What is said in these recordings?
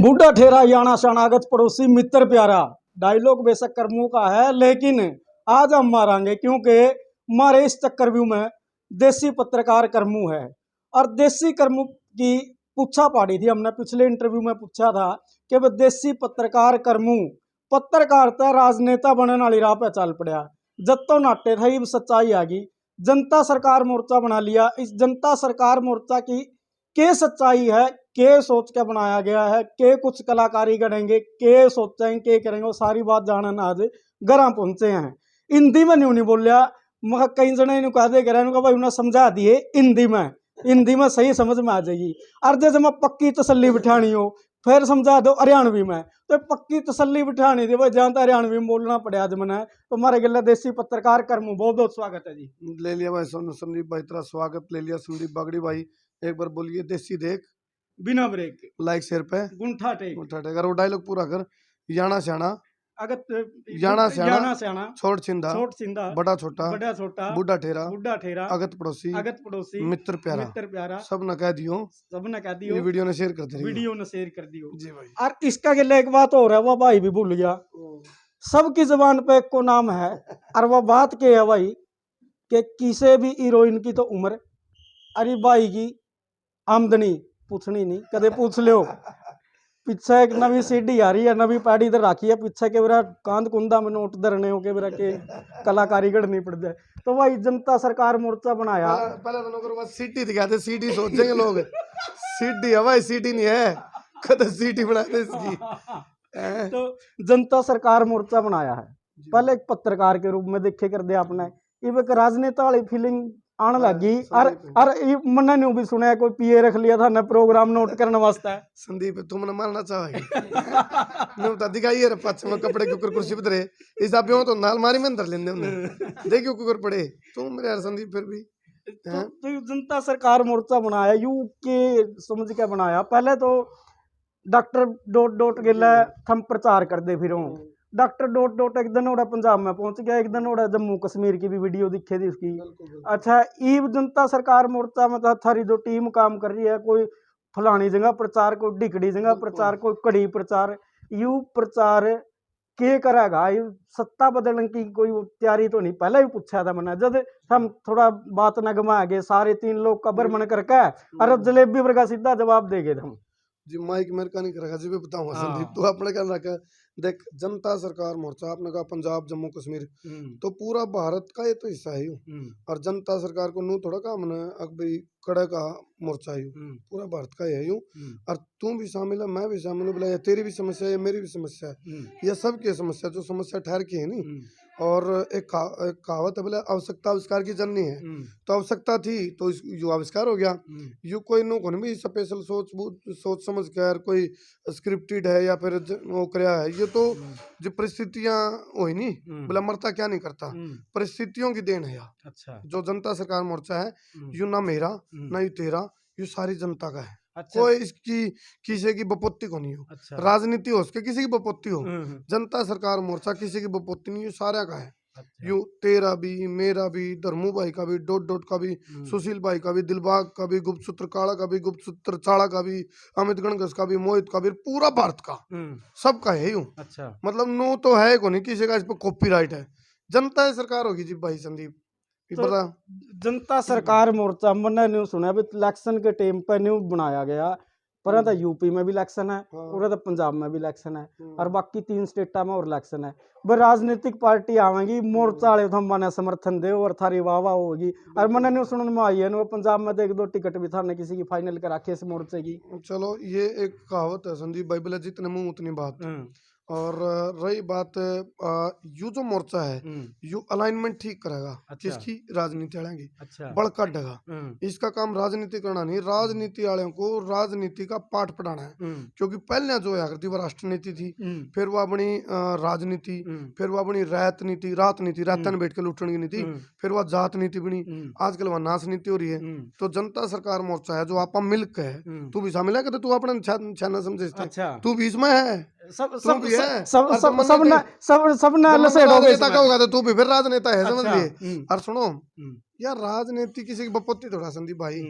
बूढ़ा ठेरा याना शरणागत पड़ोसी मित्र प्यारा। डायलॉग बेशक कर्मों का है, लेकिन आज हम मारेंगे क्योंकि हमारे इस चक्रव्यूह में देसी पत्रकार कर्मू है। और देसी कर्मू की पूछा पाड़ी थी हमने, पिछले इंटरव्यू में पूछा था कि वह देसी पत्रकार कर्मू पत्रकारिता राजनेता बनने वाली राह पे चल पड़ा। जब तो नाटे था अब सच्चाई आ गई। जनता सरकार मोर्चा बना लिया। इस जनता सरकार मोर्चा की के सच्चाई है, के सोच के बनाया गया है, के कुछ कलाकारी करेंगे, के सोचेंगे, के करेंगे, वो सारी बात जानने आज घर पहुंचे हैं। हिंदी में नहीं बोलिया, मगर कई जने इन कह दे कह भाई उन्हें समझा दिए हिंदी में सही समझ में आ जाएगी। और जैसे मैं पक्की तसल्ली बिठानी हो फिर समझा दो हरियाणवी में, तो पक्की तसल्ली बिठानी थी भाई, जहाँ तक हरियाणवी में बोलना पड़े आज मैंने। तो हमारे गला देसी पत्रकार कर्मू बहुत बहुत स्वागत है जी। ले लिया भाई संदीप भाई, तेरा स्वागत ले लिया। संदीप बागड़ी भाई एक बार बोलिए देसी देख बिना ब्रेक लाइक शेयर पे गुंठा टेक उठा टेक। वो डायलॉग पूरा कर। याना श्याना अगत याना याना श्याना छोट छिंदा बड़ा छोटा बूढ़ा ठेरा अगत पड़ोसी मित्र प्यारा सब न कह दियो ये वीडियो ने शेयर कर दियो जी भाई। और इसका गिले एक बात और है, वो भाई भी भूल गया। सबकी जबान पे एक को नाम है, और वो बात के है भाई कि किसी भी हीरोइन की तो उम्र, अरे भाई की आमदनी पूछनी नहीं, कदे पूछ लो। पीछे एक नवी सीढ़ी आ रही है, नवी पैड़ी इधर राखी है पीछे के बेरा कांद कुंदा में नोट धरने हो के बेरा के कलाकारी नहीं पड़ जाए। तो भाई जनता सरकार मोर्चा बनाया। पहले तो सीटी दिखाते, सीटी सोचेंगे लोग सीटी है भाई, सीटी नहीं है, कदे सीटी बनाते इसकी। तो जनता सरकार मोर्चा बनाया है, पहले एक पत्रकार के रूप में देखे कर दिया आपने, अब एक राजनेता वाली फीलिंग आने लगी। और मैंने न्यू भी सुना है कोई पीए रख लिया था न प्रोग्राम नोट करने वास्ते। संदीप तुमने मारना चाहे दिखाइए रे पक्ष में कपड़े के ऊपर कुर्सी पे रहे इस आप तो नालमारी में अंदर लेंदे उन्हें देखियो कुकर पड़े तुम मेरे यार संदीप फिर भी। तो जनता सरकार मोर्चा बनाया यू के समझ के बनाया। पहले तो डॉक्टर डोट डोट गिला थम प्रचार कर दे, फिर डॉक्टर डोट डोट एक दिन ओड़ा पंजाब में पहुंच गया, एक दिन ओड़ा जम्मू कश्मीर की भी वीडियो दिखे थी उसकी। अच्छा ईब जनता सरकार मोर्चा में तो थारी जो टीम काम कर रही है, कोई फलानी जगह प्रचार, कोई डिकड़ी जगह प्रचार, कोई कड़ी प्रचार, यू प्रचार के करेगा? ये सत्ता बदलने की कोई तैयारी तो नहीं? पहले भी पूछा था मैंने, जब हम थोड़ा बात न घुमा गए सारे 3 लोग कबर मन करके, अरे जलेबी वर्गा सीधा जवाब दे गए हम जी। माइक मेरे का नहीं करेगा जी, मैं बताऊंगा संदीप तो अपने क्या रखा। देख जनता सरकार मोर्चा आपने कहा पंजाब जम्मू कश्मीर तो पूरा भारत का ये तो हिस्सा है और जनता सरकार को नू थोड़ा काम ना भाई कड़ा का मोर्चा है पूरा भारत का है यूं। और तू भी शामिल है, मैं भी शामिल हूँ, बोला तेरी भी समस्या है, मेरी भी समस्या है, ये सबकी समस्या जो समस्या ठहर की है नहीं। और एक कहावत है बोले आवश्यकता आविष्कार की जननी है, तो आवश्यकता थी तो यो आविष्कार हो गया। यू कोई नो कौन भी स्पेशल सोच समझ कर कोई स्क्रिप्टेड है या फिर वो कराया है, ये तो जो परिस्थितियां हुई नहीं बोला मरता क्या नहीं करता, परिस्थितियों की देन है यार। अच्छा। जो जनता सरकार मोर्चा है यू ना मेरा ना यू तेरा, यू सारी जनता का है। अच्छा। कोई इसकी किसी की बपोत्ती को नहीं हो। अच्छा। राजनीति हो उसके किसी की बपोत्ती हो, जनता सरकार मोर्चा किसी की बपोत्ती नहीं, सारा का है। अच्छा। यू तेरा भी मेरा भी धर्मू भाई का भी डोट डोट का भी सुशील भाई का भी दिलबाग का भी गुप्त सूत्र काला का भी गुप्त सूत्र चाड़ा का भी अमित गणगस का भी मोहित का भी पूरा भारत का सबका है यूं। अच्छा। मतलब नो तो है को नहीं किसी का इस पर कॉपीराइट है, जनता सरकार होगी जी भाई संदीप। तो जनता सरकार मोर्चा मैंने न्यू सुना इलेक्शन के टाइम पर न्यू बनाया गया, पर तो यूपी में भी इलेक्शन है और तो पंजाब में भी इलेक्शन है और बाकी 3 स्टेटा में और इलेक्शन है। वह राजनीतिक पार्टी आवेंगी मोर्चा वाले तो मैंने समर्थन दे और थारी वाह वाह होगी। और मैंने न्यू सुनने में आई है पंजाब में तो 1-2 टिकट भी था किसी की फाइनल कर रखी इस मोर्चे की। चलो ये एक कहावत है संदीप भाई, बोले जितने मुंह उतनी बात। और रही बात यू जो मोर्चा है यू अलाइनमेंट ठीक करेगा। अच्छा। किसकी? राजनीति वाले की। अच्छा। बड़का ढगा इसका काम राजनीति करना नहीं, राजनीति वाले को राजनीति का पाठ पढ़ाना है। क्योंकि पहले जो है वो राष्ट्रनीति थी, फिर वो अपनी राजनीति, फिर वो अपनी रात नीति रातन बैठ के लुटने की नीति, फिर वह जात नीति बनी, आजकल वह नाश नीति हो रही है। तो जनता सरकार मोर्चा है जो आप मिल्क है, तू भी शामिल है, तू अपना छाना समझे, तू भी इसमें है, तू भी फिर राजनेता है, समझ लिए। और सुनो यार राजनीति किसी की बपोती थोड़ा संदीप भाई,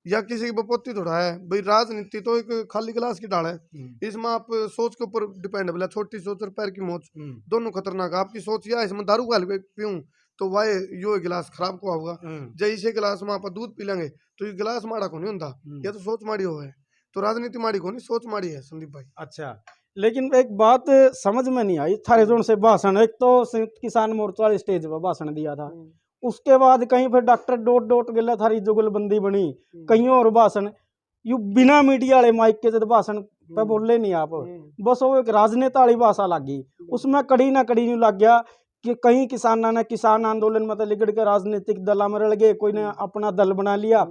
या किसी की बपोती थोड़ा है भाई। राजनीति तो एक खाली गिलास की ढाल है, इसमें आप सोच के ऊपर डिपेंड है। छोटी सोच और पैर की मोच दोनों खतरनाक है। आपकी सोच या इसमें दारू गाल पीऊं तो वाह यो गिलास खराब को होगा, जैसे गिलास में आप दूध पी लेंगे तो ये गिलास माड़ा को नहीं होता, या तो सोच माड़ी हो है। तो राजनीति माड़ी को नहीं, सोच माड़ी है संदीप भाई। अच्छा, लेकिन एक बात समझ में नहीं आई थारे जोन से भाषण। एक तो संयुक्त किसान मोर्चा वाले स्टेज पर भाषण दिया था, उसके बाद कहीं फिर डॉक्टर डोट डोट गला थारी जुगलबंदी बनी, कहीं और भाषण यू बिना मीडिया वाले माइक के जब भाषण पे बोले नहीं आप, बस वो एक राजनेता वाली भाषा लगी। उसमें कड़ी ना कड़ी नहीं लग गया कि कहीं किसाना ने किसान आंदोलन में लिगड़ के राजनीतिक दल में रल गए, कोई ने अपना दल बना लिया।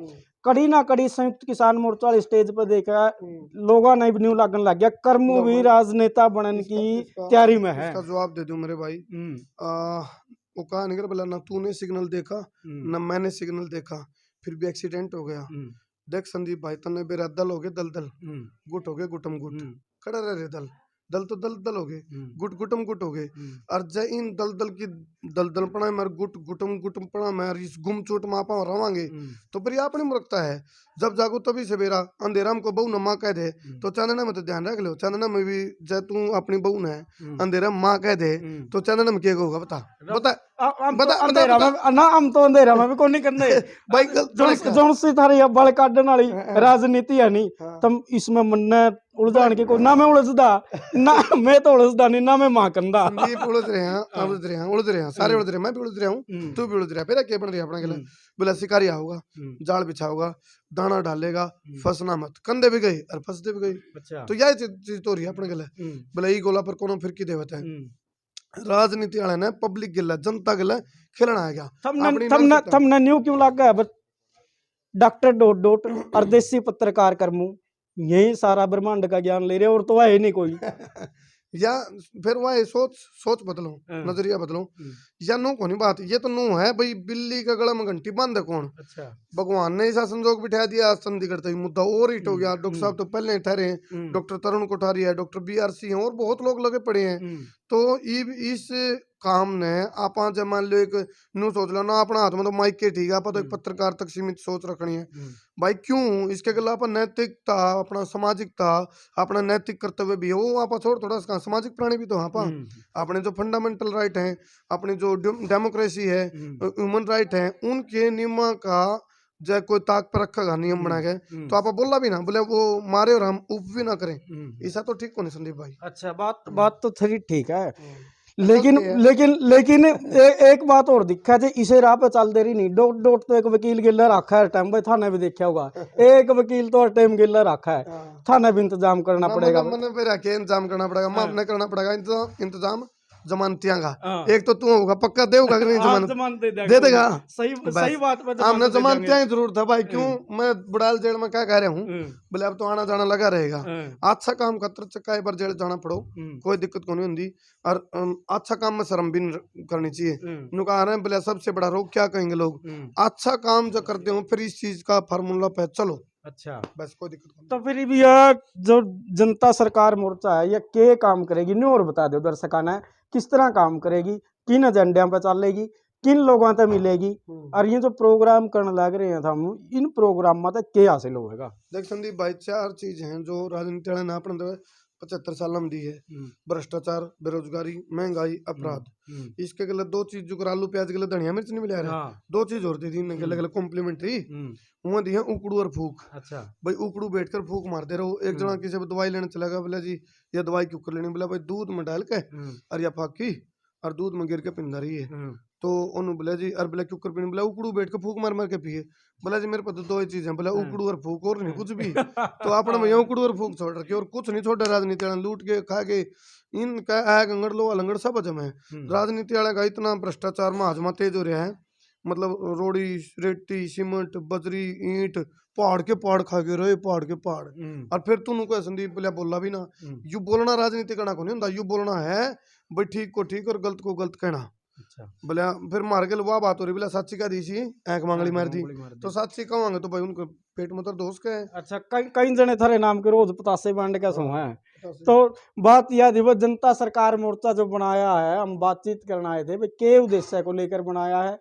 कड़ी ना कड़ी संयुक्त किसान मोर्चा वाले स्टेज पर देखा लोगों ने न्यू लगन लग गया कर्मू भी राजनेता बनने की तैयारी में है। इसका जवाब दे दूं मेरे भाई, वो कहा निकल बोला ना तूने सिग्नल देखा ना मैंने सिग्नल देखा, फिर भी एक्सीडेंट हो गया। देख संदीप भाई तने बेरा दल हो गए दल दल, गुट हो गए गुटम गुट, खड़ा रह रे दल दल तो दल दल हो गए, गुट गुटम गुट हो गए। और जय इन दल दल की दल दल पड़ा मर गुट गुटम गुटम पड़ा मैं इस गुम चोट मापा रवांगे तो फिर आपने मुरकता है। जब जागो तभी सवेरा, अंधेरा में को बहू न माँ कह दे तो चांदना में तो ध्यान रख लो, चांदना में भी जय तू अपनी बहू न है अंधेरा में माँ कह दे तो चांदना में क्या होगा बता बता बता अंधेरा में ना, हम तो अंधेरा में भी कोई नहीं करने भाई। जोन सी थारी बल काटने वाली राजनीति है नहीं, तुम इसमें मन्ने उलझान के को ना मैं उलझदा ना, मैं तो उलझदा नहीं ना मैं मां कंदा। संदीप उलझ रहे हैं उलझ रहे हैं उलझ रहे हैं सारे उलझ रहे हैं, मैं भी उलझ रहा हूँ तू भी उलझ रहा है। फिर क्या बन रही है अपना गला बोला शिकारी होगा जाल बिछाओगा दाना डालेगा फंसना मत, कंधे भी गई और फंसते भी गई। अच्छा। तो यही चीज तो हो रही है अपने गला बोला ई गोला पर कोनो फिरकी देवत है। राजनीति वाले ने पब्लिक गिला जनता गिला खेलना है क्या थमने न्यू क्यों लग गया डॉक्टर डोट डोट और देसी पत्रकार करमू यही सारा ब्रह्मांड का ज्ञान ले रहे और तो है नहीं कोई या फिर वह सोच बदलो नजरिया बदलो या नो को नहीं बात ये तो नो है भाई बिल्ली का गला में घंटी बांध कौन। अच्छा। भगवान ने ऐसा संजोग बिठा दिया संधि करते ही मुद्दा और हिट हो गया। डॉक्टर साहब तो पहले ठहरे हैं, डॉक्टर तरुण कोठारी है, डॉक्टर BRC है और बहुत लोग लगे पड़े हैं। तो इस काम ने आप जब मान लो एक न्यू सोच लो ना अपना हाथ में तो माइक के ठीक है आप तो एक पत्रकार तक सीमित सोच रखनी है भाई। क्यों इसके गला पर नैतिकता अपना सामाजिकता अपना नैतिक कर्तव्य भी है वो आप छोड़ थोड़ा सामाजिक प्राणी भी तो हाँ अपने जो फंडामेंटल राइट हैं अपनी जो डेमोक्रेसी है ह्यूमन राइट है उनके नियम का जय कोई ताक पर रखा नियम बना के तो आप बोला भी ना बोले वो मारे और हम उप भी ना करें, ऐसा तो ठीक को नहीं संदीप भाई। अच्छा बात तो थोड़ी ठीक है लेकिन एक बात और दिखा थे इसे राह पे चल दे रही नहीं डोट डोट तो एक वकील गिल्ला रखा है टाइम भाई थाने भी देखा होगा एक वकील तो टाइम गिल्ला रखा है थाने भी इंतजाम करना पड़ेगा इंतजाम करना पड़ेगा मामने करना पड़ेगा इंतजाम जमानतियां का। एक तो तू होगा पक्का देगा कि नहीं जमानत दे देगा सही बात हमने जमानतियां ही जरूर था भाई। क्यों मैं बुढ़ाल जेल में क्या कह रहा हूँ बोले अब तो आना जाना लगा रहेगा। अच्छा काम खतर चक्का बार जेल जाना पड़ो कोई दिक्कत को नहीं होती और अच्छा काम में शर्म भी करनी चाहिए। कहा रहे बोले सबसे बड़ा रोग क्या कहेंगे लोग, अच्छा काम जो करते हो फिर इस चीज का फार्मूला पे चलो। अच्छा बस कोई दिक्कत नहीं। तो फिर भी यह जो जनता सरकार मोर्चा है यह क्या काम करेगी नहीं और बता दो दर्शकाना किस तरह काम करेगी, किन एजेंडा पे चलेगी, किन लोगों तक मिलेगी और ये जो प्रोग्राम करने लग रहे हैं हम इन प्रोग्राम में क्या हासिल होगा। देख संदीप भाई 4 चीज हैं जो राजनीति ने अपने 75 साल में दी है, भ्रष्टाचार बेरोजगारी महंगाई अपराध। इसके गलत 2 चीज जो आलू प्याज गलत धनिया मिर्च नहीं मिला रहा 2 चीज और दी थी गलत कॉम्प्लीमेंट्री वहाँ दी है उकड़ू और फूक। अच्छा भाई उकड़ू बैठकर फूक मारते रहो। एक जना किसी को दवाई लेने चला गया बोला जी ये दवाई क्यों कर लेनी, बोला भाई दूध में डाल के और या फाकी और दूध में गिर के पिंदा रही है तो उन्होंने बोला जी और बोला क्यों कर पीने, बोला उकड़ू बैठ के फूक मार मार के पिए। बोला जी मेरे पास तो 2 ही चीज है, बोला उकड़ू और फूक और नहीं कुछ भी। तो आपने भैया उकड़ू और फूक छोड़ रखे और कुछ नहीं छोड़ा। राजनीति वाले लूट के खा के इनका आग अंगड़ लो अलंगड़ सब हजम है। राजनीति वाले का इतना भ्रष्टाचार में हाजमा तेज हो रहा है मतलब रोड़ी रेती सीमेंट बजरी ईंट पहाड़ के पहाड़ खा के रहे पहाड़ के पहाड़। और फिर तू को संदीप बोलिया बोला भी ना यू बोलना राजनीति करना को नहीं होता, यू बोलना है भाई ठीक को ठीक और गलत को गलत कहना। अच्छा बोले फिर मार के वह बात हो रही बोला साची का दी सी एक मांगली मार दी तो साची कहेंगे तो भाई उनको पेट में तो दोष के। अच्छा कई जने थारे नाम के रोज पतासे बांट के सो है। तो बात याद है वो जनता सरकार मोर्चा जो बनाया है हम बातचीत करना आए थे भाई के उद्देश्य को लेकर बनाया है,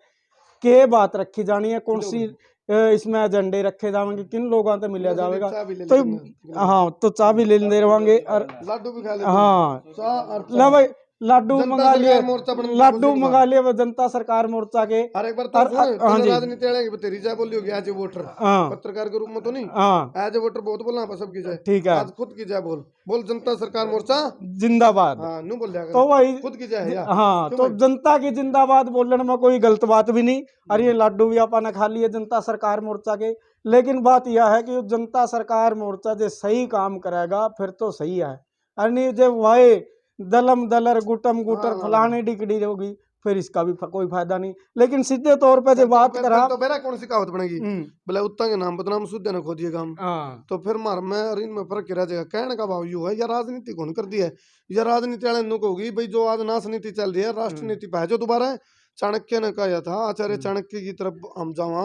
के बात रखी जानी है, कौन सी इसमें एजेंडे रखे जाएंगे, किन लोगों से मिला जाएगा। चाय भी ले तो लेंगे। हाँ, तो चाय भी ले रहेंगे और लाडू भी खा लेते हाँ चाय और ला भाई लाडू जनता मंगा लिए, सरकार मोर्चा बनने की लाडू कोशिश मंगा लिए वो जनता सरकार मोर्चा के। और एक बार तो और सुन, हाँ तूने जी, राजनीति वाले तेरी जय बोली होगी एज ए वोटर, हाँ पत्रकार के रूप में तो नहीं, हाँ एज ए वोटर बहुत बोलना पर सबकी जय। ठीक है, आज खुद की जय बोल, बोल जनता सरकार मोर्चा जिंदाबाद। हाँ नू बोल जाएगा तो वही खुद की जय है यार। हाँ, क्यों तो भाई? जनता की जिंदाबाद बोलने में कोई गलत बात भी नहीं। और ये लाडू भी अपन ने खा लिए जनता सरकार मोर्चा के। लेकिन बात यह है कि जनता सरकार मोर्चा जो सही काम करेगा फिर तो सही है, और नहीं जो वही दलम दलर गुटम गुटर फलाने डिकडी होगी फिर इसका भी कोई फायदा नहीं। लेकिन सीधे तौर पे जो बात फिर करा तो बेरा कौन सी कहावत बनेगी, बोले उत्ता के नाम बदनाम शुद्ध न खोदिए काम। हाँ तो फिर मार में और इनमें फर्क रह जाएगा। कहने का भाव यू है या राजनीति कौन कर दी है, या राजनीति वाले नुक होगी भाई जो आज नाश नीति चल रही है, राष्ट्र नीति पे है जो दोबारा है। चाणक्य ने कहा था, आचार्य चाणक्य की तरफ हम जावा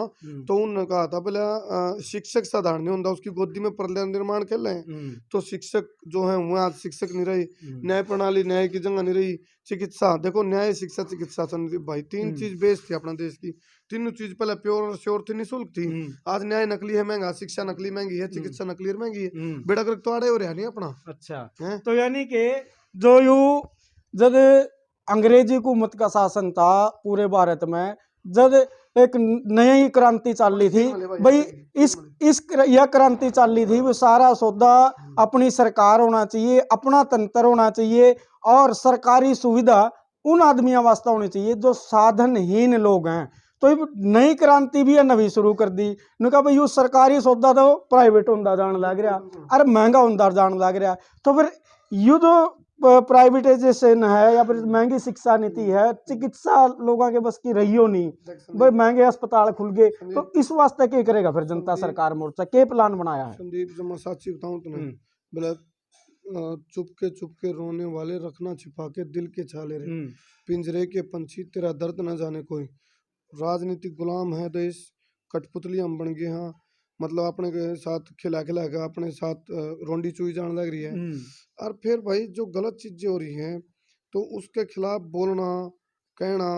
तो उन्होंने कहा था बोले शिक्षक साधारण नहीं होता, उसकी गोदी में प्रलय निर्माण कर ले। तो शिक्षक जो है वो आज शिक्षक नहीं रही, न्याय प्रणाली न्याय की जगह नहीं रही, चिकित्सा देखो न्याय शिक्षा चिकित्सा भाई तीन चीज बेस थी अपना देश की। तीनों चीज पहले प्योर और श्योर थी, निःशुल्क थी। आज न्याय नकली है महंगा, शिक्षा नकली महंगी है, चिकित्सा नकली और महंगी है। बेड़ा गर्क तो आड़े हो रहा नहीं अपना। अच्छा है? तो यानी कि जो यू जब अंग्रेजी हुकूमत का शासन था पूरे भारत में, जब एक नई क्रांति चल रही थी भाई, यह क्रांति चल रही थी वो सारा सौदा अपनी सरकार होना चाहिए, अपना तंत्र होना चाहिए, और सरकारी सुविधा उन आदमियों वास्ते होनी चाहिए जो साधनहीन लोग हैं। तो नई क्रांति भी है नवी शुरू कर दी। ने कहा भाई यू सरकारी सौदा तो प्राइवेट होंदा जान लग रहा, अरे महंगा होंदा जान लग रहा। तो फिर यू जो प्राइवेटाइजेशन है या फिर महंगी शिक्षा नीति है, चिकित्सा लोगों के बस की रहियो नहीं भाई, महंगे अस्पताल खुल गए। तो इस वास्ते क्या करेगा फिर जनता सरकार मोर्चा, के प्लान बनाया है? संदीप जब मैं साची बताऊं तुम्हें, बोला चुपके रोने वाले रखना छिपा के दिल के छाले रे, पिंजरे के पंछी तेरा दर्द न जाने कोई। राजनीतिक गुलाम है देश, कठपुतली हम बन गए। हाँ मतलब अपने के साथ खिला खिला के अपने साथ रोंडी चुई जाने लग रही है। और फिर भाई जो गलत चीजें हो रही हैं तो उसके खिलाफ बोलना कहना,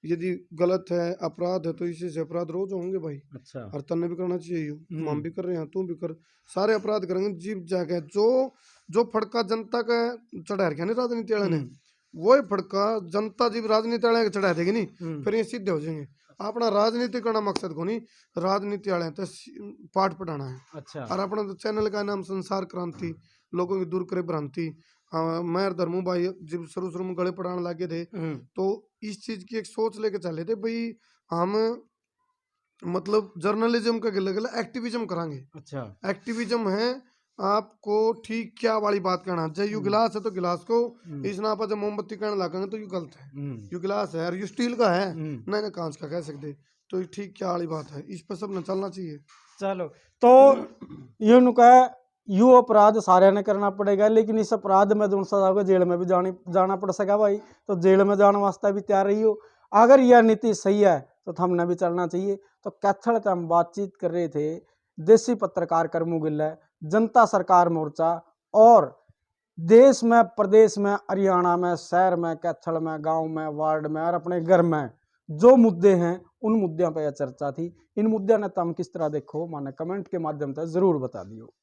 यदि गलत है अपराध है तो इसी से अपराध रोज होंगे भाई। अच्छा, और तन्ने भी करना चाहिए, हम भी कर रहे हैं तू भी कर, सारे अपराध करेंगे जीव जाके। जो फड़का जनता का चढ़ा रखा नहीं राजनीति वाले ने, वही फड़का जनता जीव राजनीति वाले चढ़ा देगी नहीं, फिर ये सीधे हो जाएंगे। अपना राजनीति करना मकसद को नहीं, राजनीति वाले तो पाठ पढ़ाना है। अच्छा, और अपना तो चैनल का नाम संसार क्रांति, लोगों की दूर करे भ्रांति। मैं धर्मू भाई जब शुरू में गले पढ़ाने लगे थे तो इस चीज की एक सोच लेके चले थे भाई हम मतलब जर्नलिज्म का गले गले एक्टिविज्म करांगे। अच्छा, एक्टिविज्म है आपको ठीक क्या वाली बात कहना, जब यू गिलास है तो गिलास को इस ना पर जब मोमबत्ती कहने लगेंगे तो यू गलत है। यू गिलास है और यू स्टील का है, नहीं ना कांच का कह सकते, तो ये ठीक क्या वाली बात है, इस पर सब न चलना चाहिए। चलो तो यू नुका यू अपराध सारे ने करना पड़ेगा, लेकिन इस अपराध में जो सजा को जेल में भी जाना पड़ सका भाई, तो जेल में जाने वास्ते भी तैयार रही हो। अगर यह नीति सही है तो हमने भी चलना चाहिए। तो कैथल से हम बातचीत कर रहे थे देसी पत्रकार करमू गिल्ला, जनता सरकार मोर्चा, और देश में प्रदेश में हरियाणा में शहर में कैथल में गांव में वार्ड में और अपने घर में जो मुद्दे हैं उन मुद्दों पर यह चर्चा थी। इन मुद्दों ने तुम किस तरह देखो, माने कमेंट के माध्यम से जरूर बता दियो।